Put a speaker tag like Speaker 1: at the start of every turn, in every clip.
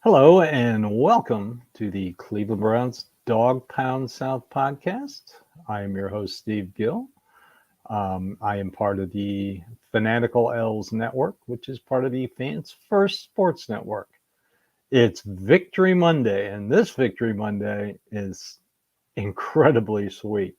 Speaker 1: Hello and welcome to the Cleveland Browns Dawgpound South podcast. I am your host, Steve Gill. I am part of the Fanatical L's Network, which is part of the Fans First Sports Network. It's Victory Monday, and this Victory Monday is incredibly sweet.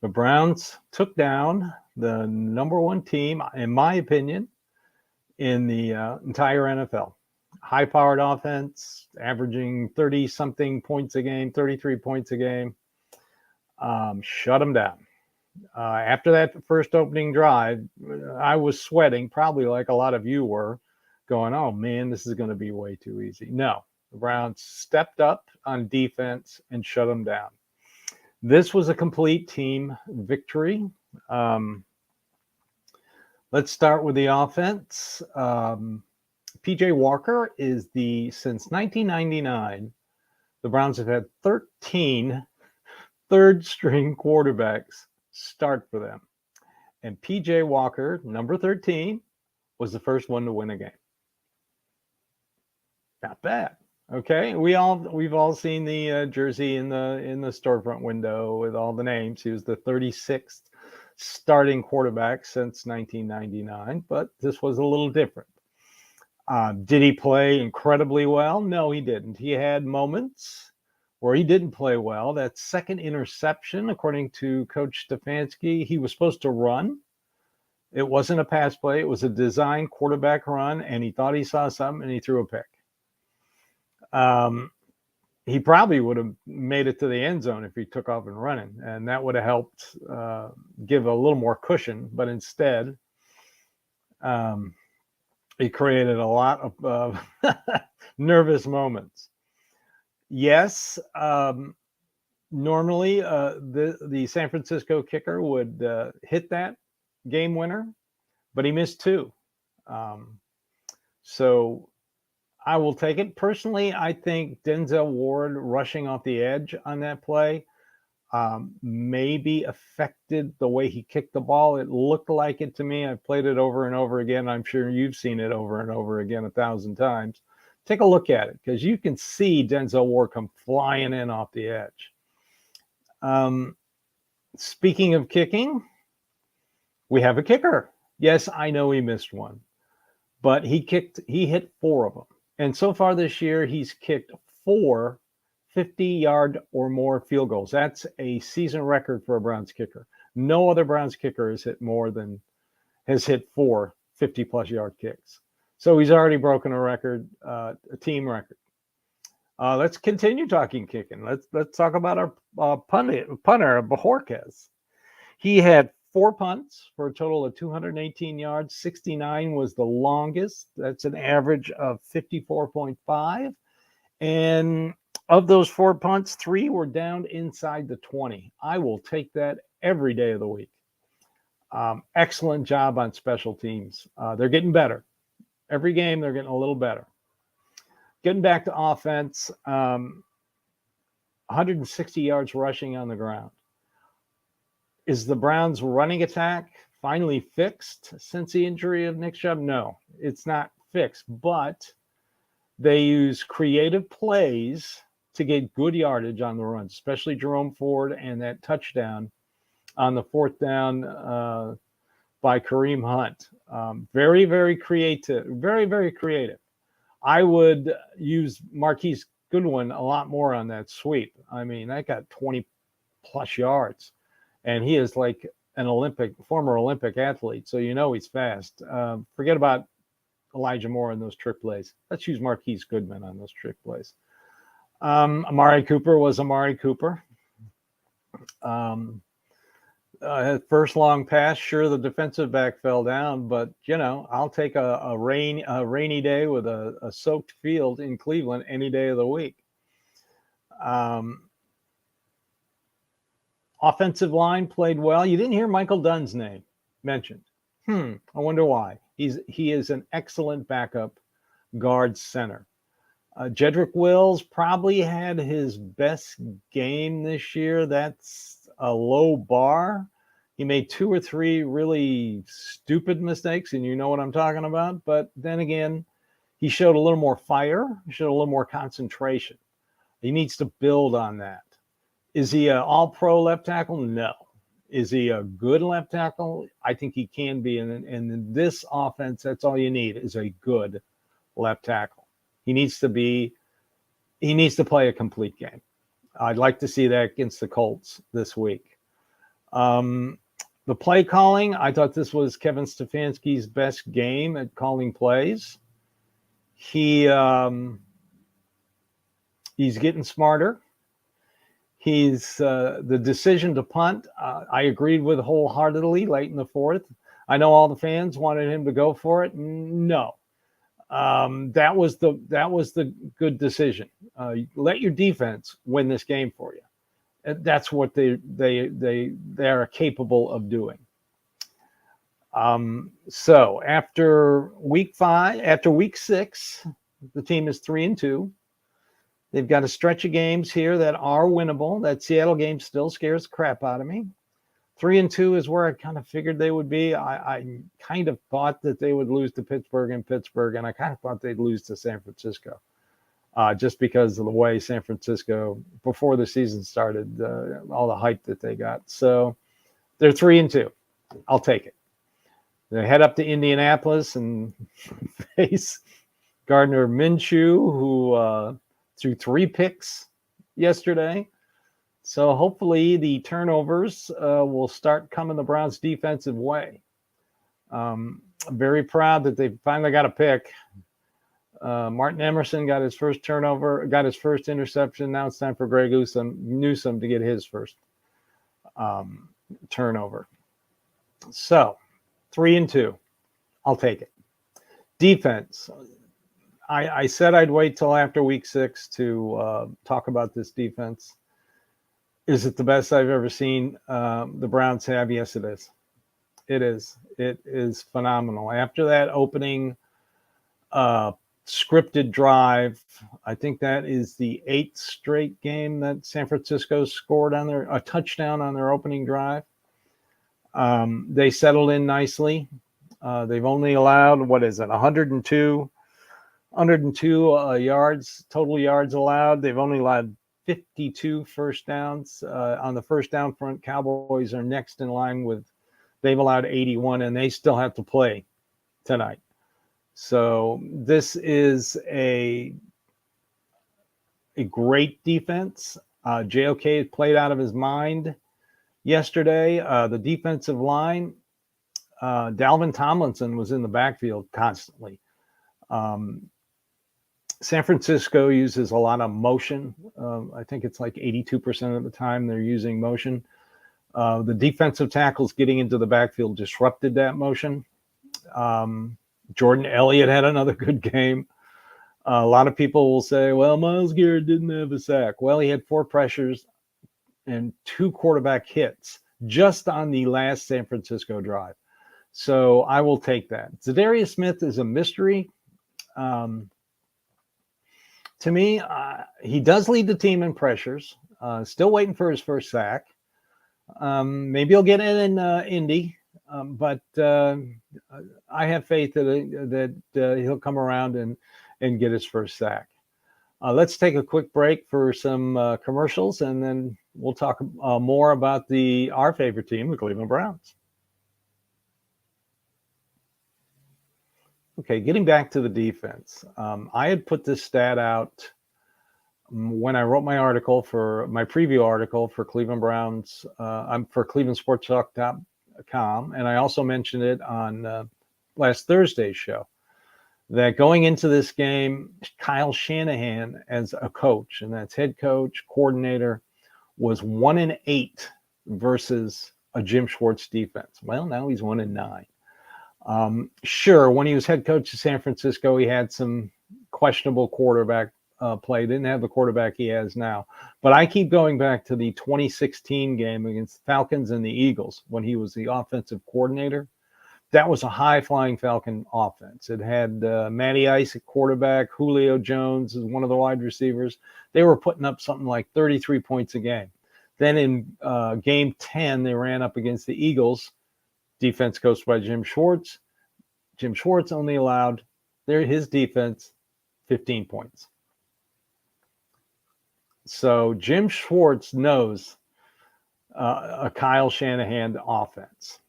Speaker 1: The Browns took down the number one team, in my opinion, in the entire NFL. High-powered offense, averaging 30-something points a game, 33 points a game. Shut them down. After that first opening drive, I was sweating, probably like a lot of you were, going, oh, man, this is going to be way too easy. No, the Browns stepped up on defense and shut them down. This was a complete team victory. Let's start with the offense. PJ Walker is since 1999, the Browns have had 13 third string quarterbacks start for them. And PJ Walker, number 13, was the first one to win a game. Not bad. Okay. We've all seen the jersey in the storefront window with all the names. He was the 36th starting quarterback since 1999, but this was a little different. Did he play incredibly well? No, he didn't. He had moments where he didn't play well. That second interception, according to Coach Stefanski, he was supposed to run. It wasn't a pass play. It was a design quarterback run, and he thought he saw something, and he threw a pick. He probably would have made it to the end zone if he took off and running, and that would have helped give a little more cushion. But instead, he created a lot of nervous moments. Yes, normally the San Francisco kicker would hit that game winner, but he missed two. So I will take it. Personally, I think Denzel Ward rushing off the edge on that play maybe affected the way he kicked the ball. It looked like it to me. I've played it over and over again. I'm sure you've seen it over and over again 1,000 times. Take a look at it because you can see Denzel Ward come flying in off the edge. Speaking of kicking, we have a kicker. Yes, I know he missed one, but he hit four of them. And so far this year, he's kicked 4 50-yard or more field goals. That's a season record for a Browns kicker. No other Browns kicker has hit 4 50-plus yard kicks. So he's already broken a record, a team record. Let's continue talking kicking. Let's talk about our punter, Bajorquez. He had 4 punts for a total of 218 yards. 69 was the longest. That's an average of 54.5. And of those 4 punts, 3 were down inside the 20. I will take that every day of the week. Excellent job on special teams. They're getting better. Every game, they're getting a little better. Getting back to offense, 160 yards rushing on the ground. Is the Browns' running attack finally fixed since the injury of Nick Chubb? No, it's not fixed, but they use creative plays to get good yardage on the run, especially Jerome Ford and that touchdown on the 4th down by Kareem Hunt. Very, very creative. Very, very creative. I would use Marquise Goodwin a lot more on that sweep. I mean, that got 20-plus yards, and he is like an former Olympic athlete, so you know he's fast. Forget about Elijah Moore in those trick plays. Let's use Marquise Goodwin on those trick plays. Amari Cooper was Amari Cooper. First long pass, sure, the defensive back fell down, but, I'll take a rainy day with a soaked field in Cleveland any day of the week. Offensive line played well. You didn't hear Michael Dunn's name mentioned. I wonder why. He is an excellent backup guard center. Jedrick Wills probably had his best game this year. That's a low bar. He made 2 or 3 really stupid mistakes, and you know what I'm talking about. But then again, He showed a little more fire. He showed a little more concentration. He needs to build on that. Is he an all-pro left tackle? No. Is he a good left tackle? I think he can be. And in this offense, that's all you need is a good left tackle. He needs to play a complete game. I'd like to see that against the Colts this week. The play calling, I thought this was Kevin Stefanski's best game at calling plays. He's getting smarter. The decision to punt, I agreed with wholeheartedly late in the fourth. I know all the fans wanted him to go for it. No, that was the good decision. Let your defense win this game for you. That's what they are capable of doing. So after week 6, the team is 3-2. They've got a stretch of games here that are winnable. That Seattle game still scares the crap out of me. 3-2 is where I kind of figured they would be. I kind of thought that they would lose to Pittsburgh, and I kind of thought they'd lose to San Francisco. Just because of the way San Francisco, before the season started, all the hype that they got. So they're 3-2. I'll take it. They head up to Indianapolis and face Gardner Minshew, who threw 3 picks yesterday. So hopefully the turnovers will start coming the Browns' defensive way. I'm very proud that they finally got a pick. Martin Emerson got his first turnover, got his first interception. Now it's time for Greg Newsome to get his first turnover. So 3-2. I'll take it. Defense. I said I'd wait till after week 6 to talk about this defense. Is it the best I've ever seen the Browns have? Yes, it is. It is. It is phenomenal. After that opening scripted drive, I think that is the 8th straight game that San Francisco scored a touchdown on their opening drive. They settled in nicely. They've only allowed, 102 yards, total yards allowed. They've only allowed 52 first downs. On the first down front, Cowboys are next in line they've allowed 81, and they still have to play tonight. So this is a great defense. JOK played out of his mind yesterday. The defensive line, Dalvin Tomlinson was in the backfield constantly. San Francisco uses a lot of motion. I think it's like 82% of the time they're using motion. The defensive tackles getting into the backfield disrupted that motion. Jordan Elliott had another good game. A lot of people will say, well, Myles Garrett didn't have a sack. Well, he had 4 pressures and 2 quarterback hits just on the last San Francisco drive. So I will take that. Zadarius Smith is a mystery. To me, he does lead the team in pressures. Still waiting for his first sack. Maybe he'll get in Indy, but I have faith that he'll come around and get his first sack. Let's take a quick break for some commercials, and then we'll talk more about our favorite team, the Cleveland Browns. Okay, getting back to the defense. I had put this stat out when I wrote my preview article for Cleveland Browns. I'm for ClevelandSportsTalk.com, and I also mentioned it on last Thursday's show. That going into this game, Kyle Shanahan as a coach, and that's head coach, coordinator, was 1-8 versus a Jim Schwartz defense. Well, now he's 1-9. Sure, when he was head coach of San Francisco, he had some questionable quarterback play. Didn't have the quarterback he has now. But I keep going back to the 2016 game against the Falcons and the Eagles when he was the offensive coordinator. That was a high-flying Falcon offense. It had Matty Ice at quarterback, Julio Jones is one of the wide receivers. They were putting up something like 33 points a game. Then in game 10, they ran up against the Eagles, defense coached by Jim Schwartz. Jim Schwartz only allowed his defense, 15 points. So Jim Schwartz knows a Kyle Shanahan offense.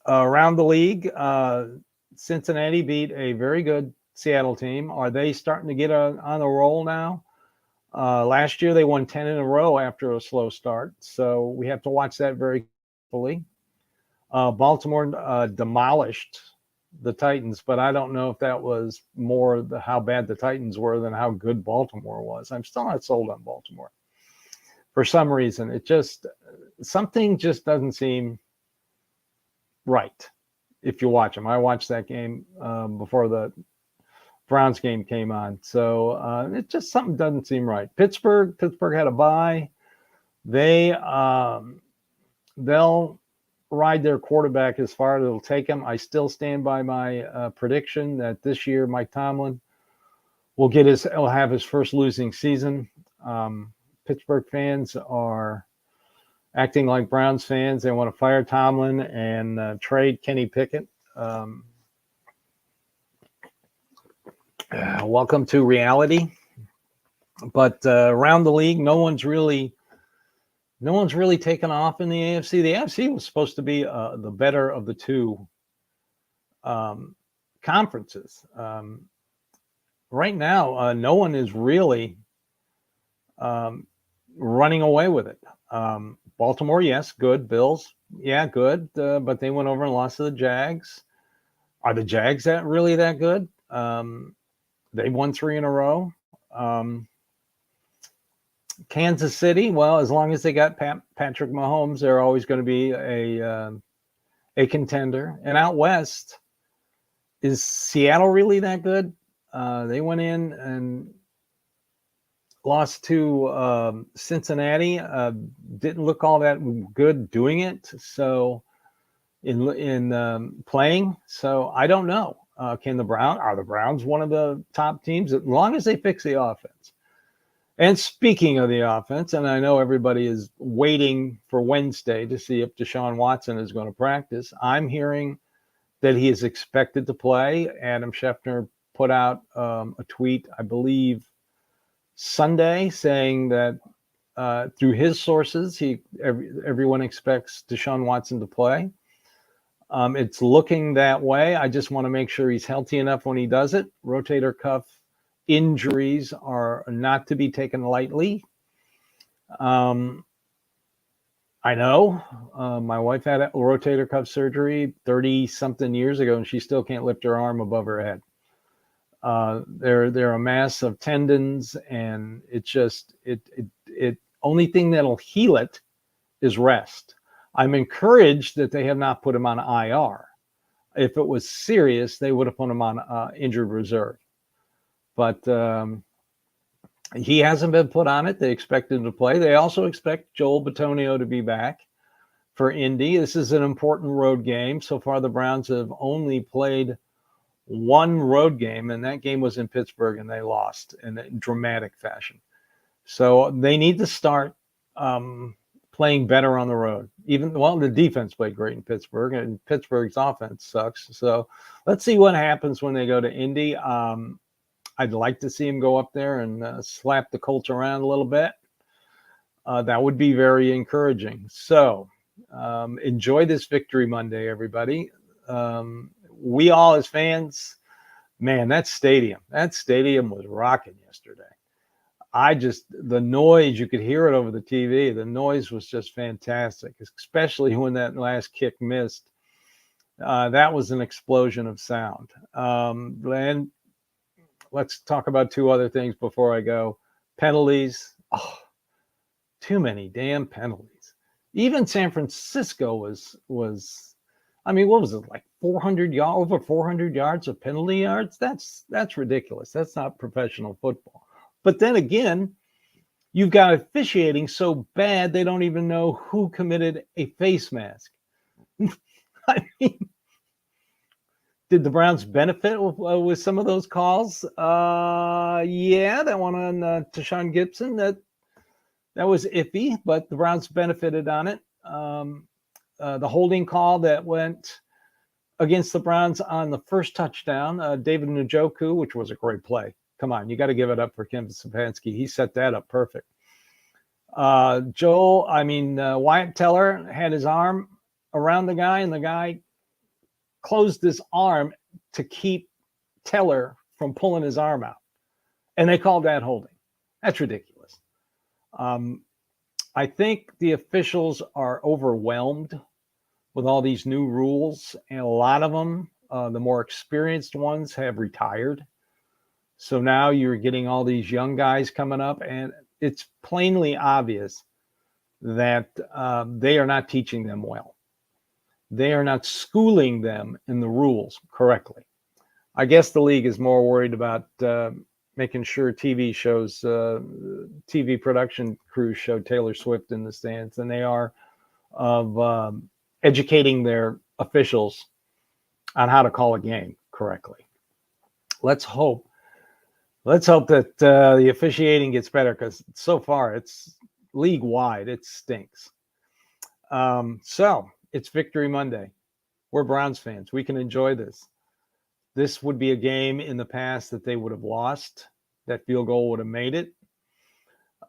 Speaker 1: Around the league, Cincinnati beat a very good Seattle team. Are they starting to get on a roll now? Last year, they won 10 in a row after a slow start. So we have to watch that very carefully. Baltimore demolished the Titans, but I don't know if that was more how bad the Titans were than how good Baltimore was. I'm still not sold on Baltimore. For some reason, something just doesn't seem right if you watch them. I watched that game before the Browns game came on. So it just something doesn't seem right. Pittsburgh had a bye. They'll ride their quarterback as far as it'll take them. I still stand by my prediction that this year Mike Tomlin will have his first losing season. Pittsburgh fans are acting like Browns fans. They want to fire Tomlin and trade Kenny Pickett. Welcome to reality. But around the league, no one's really taken off in the AFC. The AFC was supposed to be the better of the two conferences. Right now, no one is really running away with it. Baltimore, yes, good. Bills, yeah, good. But they went over and lost to the Jags. Are the Jags really that good? They won 3 in a row. Kansas City, well, as long as they got Patrick Mahomes, they're always going to be a contender. And out west, is Seattle really that good? They went in and lost to Cincinnati. Didn't look all that good doing it. So in playing, so I don't know. Are the Browns one of the top teams? As long as they fix the offense. And speaking of the offense, and I know everybody is waiting for Wednesday to see if Deshaun Watson is going to practice. I'm hearing that he is expected to play. Adam Schefter put out a tweet, I believe, Sunday, saying that through his sources, everyone expects Deshaun Watson to play. It's looking that way. I just want to make sure he's healthy enough when he does it. Rotator cuff injuries are not to be taken lightly. I know my wife had a rotator cuff surgery 30-something years ago, and she still can't lift her arm above her head. They're a mass of tendons, and it only thing that'll heal it is rest. I'm encouraged that they have not put him on IR. If it was serious, they would have put him on injured reserve. But he hasn't been put on it. They expect him to play. They also expect Joel Bitonio to be back for Indy. This is an important road game. So far, the Browns have only played one road game, and that game was in Pittsburgh, and they lost in a dramatic fashion. So they need to start playing better on the road. The defense played great in Pittsburgh, and Pittsburgh's offense sucks. So let's see what happens when they go to Indy. I'd like to see him go up there and slap the Colts around a little bit. That would be very encouraging. So enjoy this Victory Monday, everybody. We all as fans, man, that stadium was rocking yesterday. The noise, you could hear it over the TV. The noise was just fantastic, especially when that last kick missed. That was an explosion of sound. And let's talk about 2 other things before I go. Penalties. Oh, too many damn penalties. Even San Francisco was I mean, what was it, like 400 yards, over 400 yards of penalty yards? That's ridiculous. That's not professional football. But then again, you've got officiating so bad they don't even know who committed a face mask. I mean, did the Browns benefit with some of those calls? Yeah, that one on Tashawn Gibson, that was iffy, but the Browns benefited on it. The holding call that went against the Browns on the first touchdown. David Njoku, which was a great play. Come on, you got to give it up for Kevin Stefanski. He set that up perfect. Wyatt Teller had his arm around the guy, and the guy closed his arm to keep Teller from pulling his arm out. And they called that holding. That's ridiculous. I think the officials are overwhelmed with all these new rules, and a lot of them, the more experienced ones, have retired. So now you're getting all these young guys coming up, and it's plainly obvious that they are not teaching them well. They are not schooling them in the rules correctly. I guess the league is more worried about making sure TV shows, TV production crews show Taylor Swift in the stands than they are of educating their officials on how to call a game correctly. Let's hope that the officiating gets better, because so far it's league-wide. It stinks. So it's Victory Monday. We're Browns fans. We can enjoy this. This would be a game in the past that they would have lost. That field goal would have made it.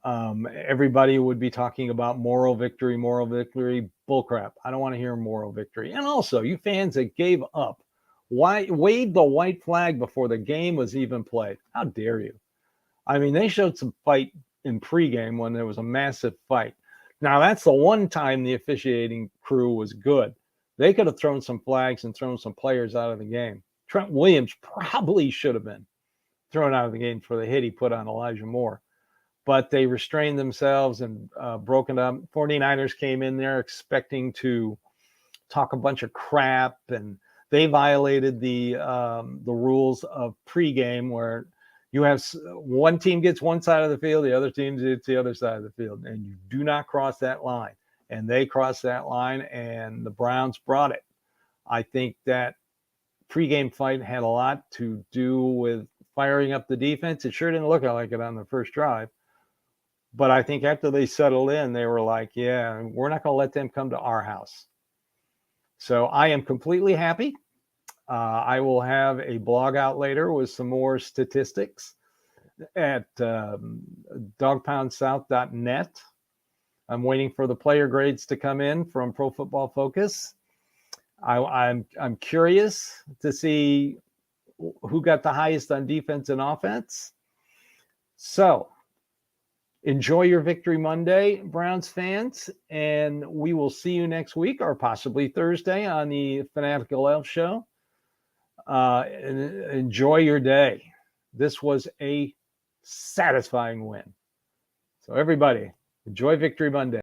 Speaker 1: Everybody would be talking about moral victory. Bullcrap. I don't want to hear moral victory. And also, you fans that gave up, waved the white flag before the game was even played. How dare you? I mean, they showed some fight in pregame when there was a massive fight. Now, that's the one time the officiating crew was good. They could have thrown some flags and thrown some players out of the game. Trent Williams probably should have been thrown out of the game for the hit he put on Elijah Moore. But they restrained themselves and broke it up. 49ers came in there expecting to talk a bunch of crap, and they violated the rules of pregame, where you have one team gets one side of the field, the other team gets the other side of the field, and you do not cross that line. And they crossed that line, and the Browns brought it. I think that pregame fight had a lot to do with firing up the defense. It sure didn't look like it on the first drive. But I think after they settled in, they were like, yeah, we're not going to let them come to our house. So I am completely happy. I will have a blog out later with some more statistics at dawgpoundsouth.net. I'm waiting for the player grades to come in from Pro Football Focus. I'm curious to see who got the highest on defense and offense. So enjoy your Victory Monday, Browns fans, and we will see you next week, or possibly Thursday, on the Fanatical Elf Show. Enjoy your day. This was a satisfying win. So everybody, enjoy Victory Monday.